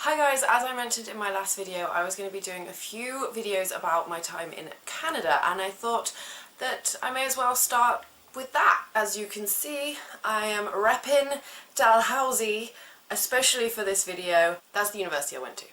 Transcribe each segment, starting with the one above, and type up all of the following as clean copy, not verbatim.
Hi guys, as I mentioned in my last video, I was going to be doing a few videos about my time in Canada, and I thought that I may as well start with that. As you can see, I am repping Dalhousie, especially for this video. That's the university I went to,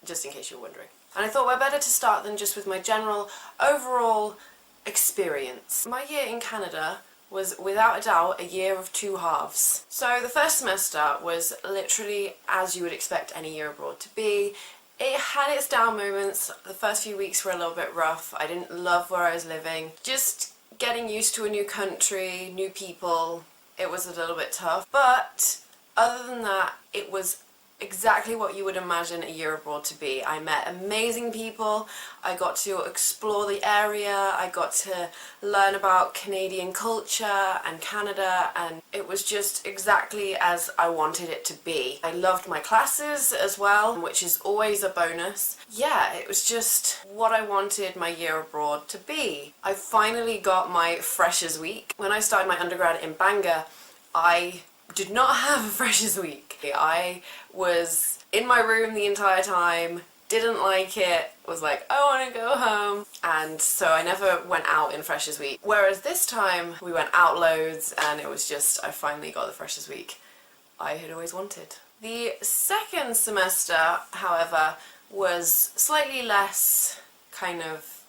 just in case you're wondering. And I thought we're better to start than just with my general overall experience. My year in Canada was without a doubt a year of two halves. So the first semester was literally as you would expect any year abroad to be. It had its down moments. The first few weeks were a little bit rough. I didn't love where I was living. Just getting used to a new country, new people, it was a little bit tough. But other than that, it was exactly what you would imagine a year abroad to be. I met amazing people, I got to explore the area, I got to learn about Canadian culture and Canada, and it was just exactly as I wanted it to be. I loved my classes as well, which is always a bonus. Yeah, it was just what I wanted my year abroad to be. I finally got my Freshers Week. When I started my undergrad in Bangor, I did not have a Freshers Week. I was in my room the entire time, didn't like it, was like, I want to go home, and so I never went out in Freshers Week. Whereas this time we went out loads, and it was just, I finally got the Freshers Week I had always wanted. The second semester, however, was slightly less kind of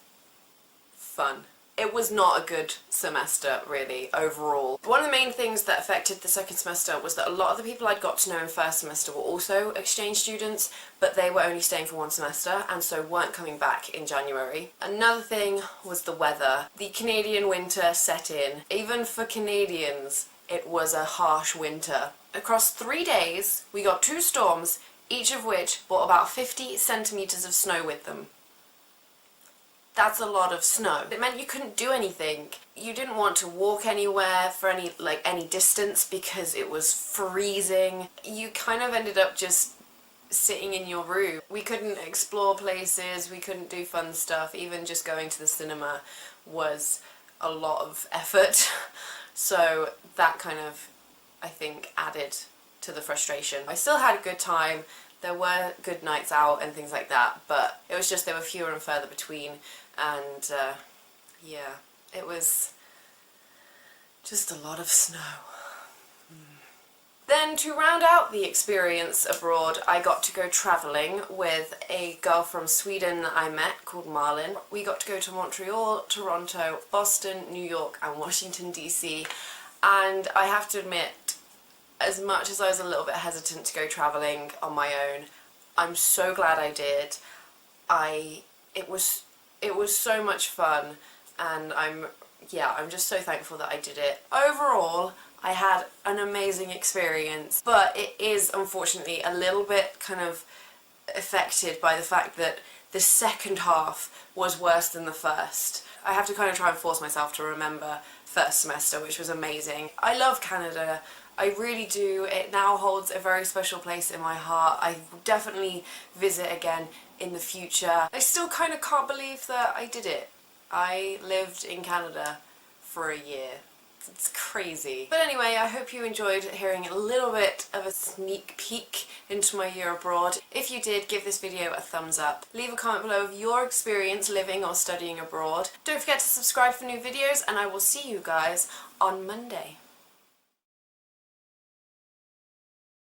fun. It was not a good semester, really, overall. One of the main things that affected the second semester was that a lot of the people I'd got to know in first semester were also exchange students, but they were only staying for one semester and so weren't coming back in January. Another thing was the weather. The Canadian winter set in. Even for Canadians, it was a harsh winter. Across 3 days, we got 2 storms, each of which brought about 50 centimetres of snow with them. That's a lot of snow. It meant you couldn't do anything. You didn't want to walk anywhere for any distance because it was freezing. You kind of ended up just sitting in your room. We couldn't explore places, we couldn't do fun stuff. Even just going to the cinema was a lot of effort. So that kind of, I think, added to the frustration. I still had a good time. There were good nights out and things like that, but it was just they were fewer and further between, and yeah, it was just a lot of snow. Then to round out the experience abroad, I got to go travelling with a girl from Sweden that I met called Marlin. We got to go to Montreal, Toronto, Boston, New York and Washington DC, and I have to admit, as much as I was a little bit hesitant to go travelling on my own, I'm so glad I did. It was so much fun, and I'm just so thankful that I did it. Overall, I had an amazing experience, but it is unfortunately a little bit kind of affected by the fact that the second half was worse than the first. I have to kind of try and force myself to remember first semester, which was amazing. I love Canada. I really do. It now holds a very special place in my heart. I will definitely visit again in the future. I still kind of can't believe that I did it. I lived in Canada for a year. It's crazy. But anyway, I hope you enjoyed hearing a little bit of a sneak peek into my year abroad. If you did, give this video a thumbs up. Leave a comment below of your experience living or studying abroad. Don't forget to subscribe for new videos, and I will see you guys on Monday.